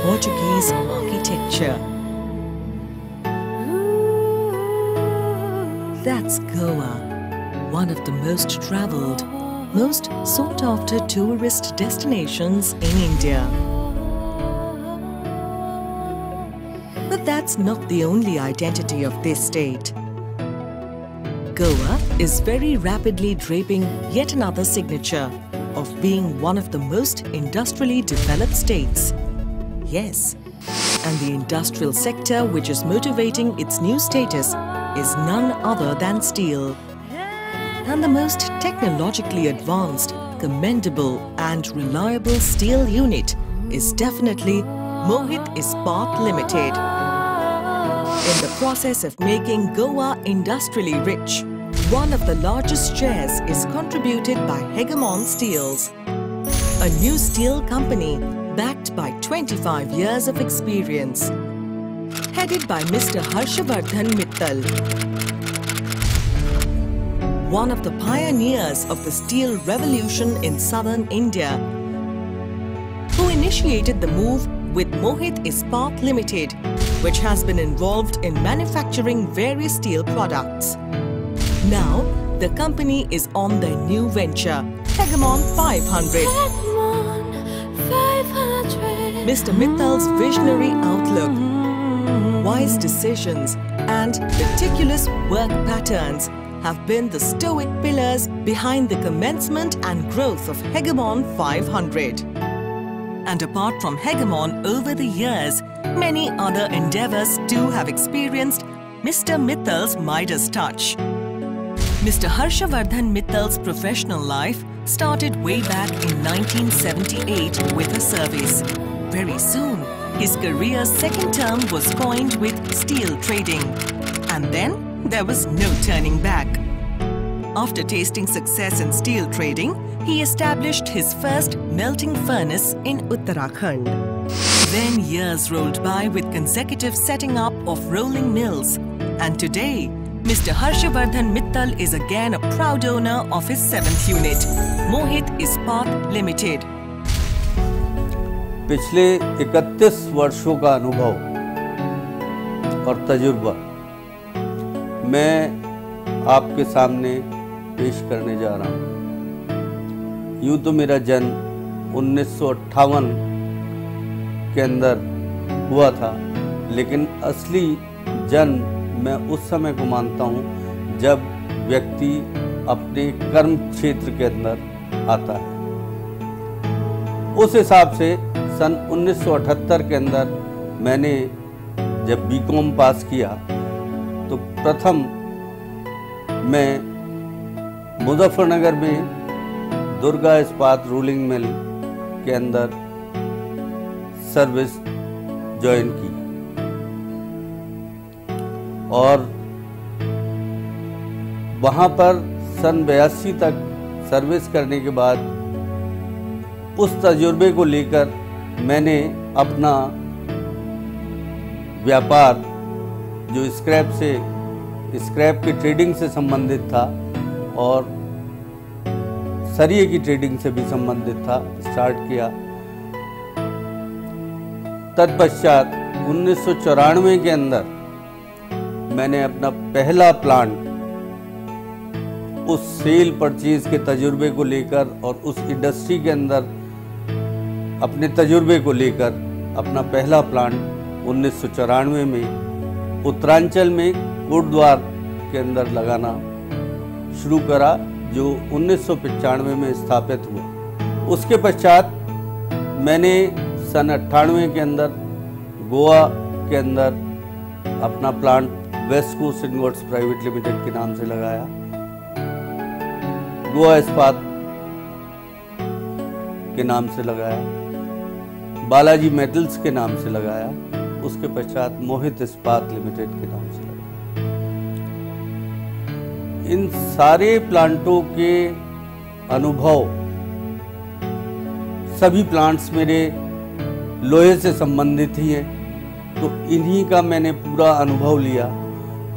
Portuguese architecture. That's Goa, one of the most travelled, most sought-after tourist destinations in India. But that's not the only identity of this state. Goa is very rapidly draping yet another signature of being one of the most industrially developed states. Yes, and the industrial sector which is motivating its new status is none other than steel. And the most technologically advanced, commendable and reliable steel unit is definitely Mohit Ispat Limited. In the process of making Goa industrially rich, one of the largest shares is contributed by Hegemon Steels, a new steel company backed by 25 years of experience, headed by Mr. Harshavardhan Mittal, one of the pioneers of the steel revolution in southern India, who initiated the move with Mohit Ispat Limited, which has been involved in manufacturing various steel products. Now, the company is on their new venture, Hegemon 500. Mr. Mittal's visionary outlook, wise decisions and meticulous work patterns have been the stoic pillars behind the commencement and growth of Hegemon 500. And apart from Hegemon, over the years, many other endeavours too have experienced Mr. Mittal's Midas touch. Mr. Harshavardhan Mittal's professional life started way back in 1978 with a service. Very soon, his career's second term was coined with steel trading. And then there was no turning back. After tasting success in steel trading, he established his first melting furnace in Uttarakhand. Then years rolled by with consecutive setting up of rolling mills. And today, Mr. Harshavardhan Mittal is again a proud owner of his 7th unit, Mohit Ispat Limited. पिछले 31 वर्षों का अनुभव और तजुर्बा मैं आपके सामने पेश करने जा रहा हूँ। यूँ तो मेरा जन्म 1958 के अंदर हुआ था, लेकिन असली जन्म मैं उस समय को मानता हूँ जब व्यक्ति अपने कर्म क्षेत्र के अंदर आता है। उस हिसाब से सन 1978 के अंदर मैंने जब बीकॉम पास किया तो प्रथम मैं मुजफ्फरनगर में दुर्गा इस्पात रोलिंग मिल के अंदर सर्विस ज्वाइन की और वहाँ पर सन 82 तक सर्विस करने के बाद उस तजुर्बे को लेकर मैंने अपना व्यापार जो स्क्रैप की ट्रेडिंग से संबंधित था और सरिये की ट्रेडिंग से भी संबंधित था स्टार्ट किया। तत्पश्चात 1994 के अंदर मैंने अपना पहला प्लांट उस सेल परचेज के तजुर्बे को लेकर और उस इंडस्ट्री के अंदर अपने तजुर्बे को लेकर अपना पहला प्लांट 1994 में उत्तरांचल में कोटद्वार के अंदर लगाना शुरू करा, जो 1995 में स्थापित हुआ। उसके पश्चात मैंने सन 98 के अंदर गोवा के अंदर अपना plant West Coast Inverts Private Limited के नाम से लगाया, गोवा इस्पात के नाम से लगाया, बालाजी मेटल्स के नाम से लगाया, उसके पश्चात मोहित इस्पात लिमिटेड के नाम से लगाया। इन सारे प्लांटों के अनुभव, सभी प्लांट्स मेरे लोहे से संबंधित ही हैं, तो इन्हीं का मैंने पूरा अनुभव लिया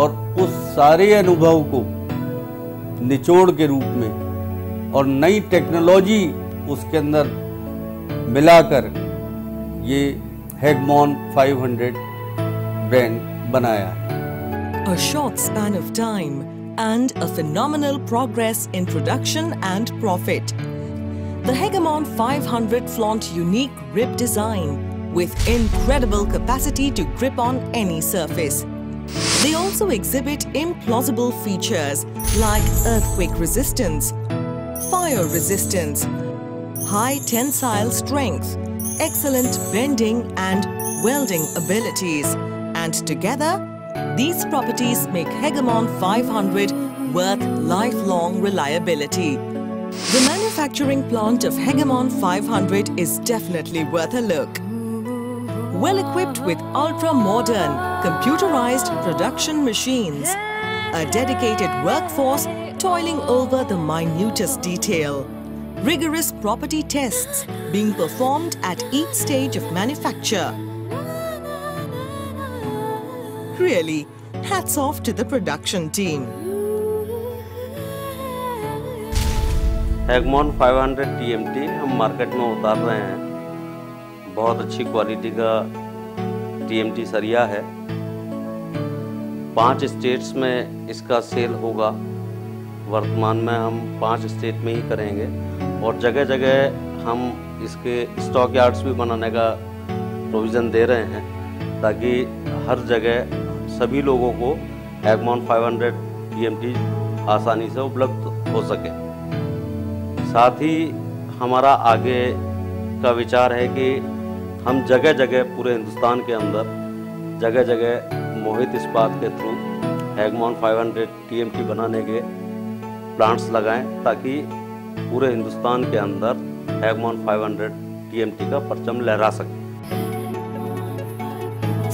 और उस सारे अनुभव को निचोड़ के रूप में और नई टेक्नोलॉजी उसके अंदर मिलाकर ये हेगमॉन 500 ब्रांड बनाया है। A short span of time and a phenomenal progress in production and profit. The Hegemon 500 flaunt unique rib design with incredible capacity to grip on any surface. They also exhibit implausible features like earthquake resistance, fire resistance, high tensile strength, excellent bending and welding abilities, and together these properties make Hegemon 500 worth lifelong reliability. The manufacturing plant of Hegemon 500 is definitely worth a look. Well equipped with ultra-modern, computerized production machines, a dedicated workforce toiling over the minutest detail, rigorous property tests being performed at each stage of manufacture. Really, hats off to the production team. हेगमॉन 500 TMT हम market में उतार रहे हैं। बहुत अच्छी quality का TMT सरिया है। 5 स्टेट्स में इसका सेल होगा। वर्तमान में हम 5 स्टेट में ही करेंगे और जगह जगह हम इसके स्टॉक यार्ड्स भी बनाने का प्रोविज़न दे रहे हैं ताकि हर जगह सभी लोगों को हेगमॉन 500 TMT आसानी से उपलब्ध हो सके। साथ ही हमारा आगे का विचार है कि हम जगह जगह पूरे हिंदुस्तान के अंदर जगह जगह मोहित इस्पात के थ्रू हेगमॉन 500 TMT बनाने के प्लांट्स लगाएं ताकि पूरे हिंदुस्तान के अंदर हेगमॉन 500 TMT का परचम लहरा सके।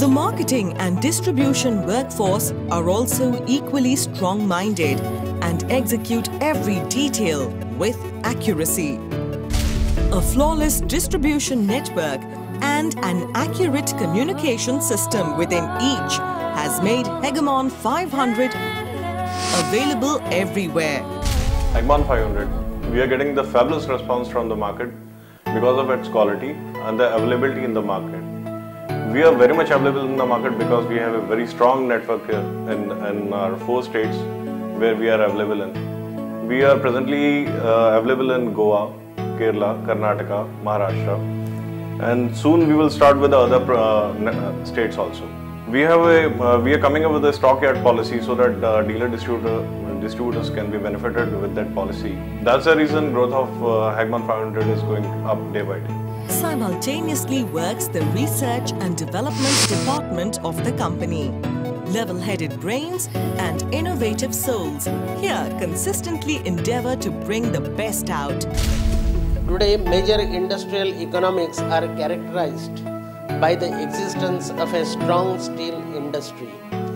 The marketing and distribution workforce are also equally strong-minded and execute every detail with accuracy. A flawless distribution network and an accurate communication system within each has made Hegemon 500 available everywhere. Hegemon 500, we are getting the fabulous response from the market because of its quality and the availability in the market. We are very much available in the market because we have a very strong network here in our 4 states where we are available in. We are presently available in Goa, Kerala, Karnataka, Maharashtra, and soon we will start with the other states also. We are coming up with a stockyard policy so that dealer distributors can be benefited with that policy. That's the reason growth of Hegemon 500 is going up day by day. Simultaneously works the research and development department of the company. Level-headed brains and innovative souls here consistently endeavor to bring the best out. Today, major industrial economics are characterized by the existence of a strong steel industry.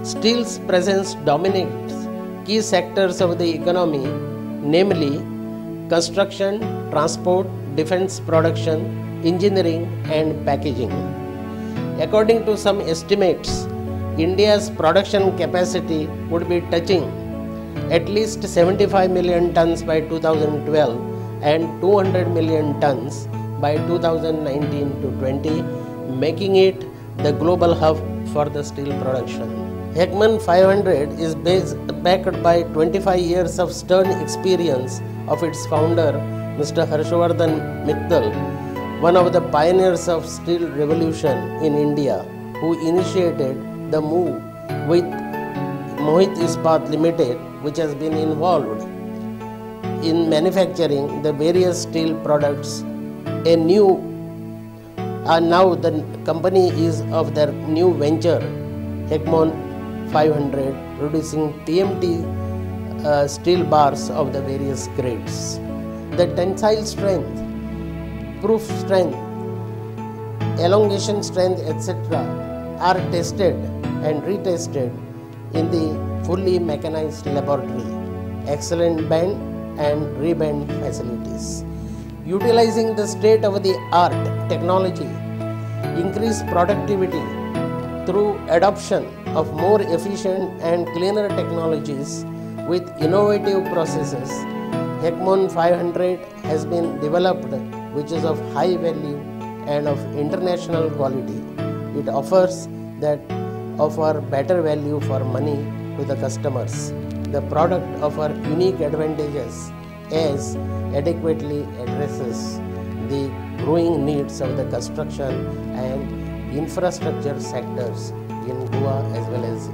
Steel's presence dominates key sectors of the economy, namely construction, transport, defense production, engineering and packaging. According to some estimates, India's production capacity would be touching at least 75 million tons by 2012 and 200 million tons by 2019 to 20, making it the global hub for the steel production. Hegemon 500 is backed by 25 years of stern experience of its founder, Mr. Harshvardhan Mittal, one of the pioneers of steel revolution in India, who initiated the move with Mohit Ispat Limited, which has been involved in manufacturing the various steel products. Now the company is of their new venture, Hegemon 500, producing TMT steel bars of the various grades. The tensile strength, proof strength, elongation strength, etc. are tested and retested in the fully mechanized laboratory. Excellent bend and rebend facilities. Utilizing the state-of-the-art technology, increase productivity through adoption of more efficient and cleaner technologies with innovative processes, Hegemon 500 has been developed, which is of high value and of international quality. It offers better value for money to the customers. The product offers unique advantages as adequately addresses the growing needs of the construction and infrastructure sectors in Goa as well as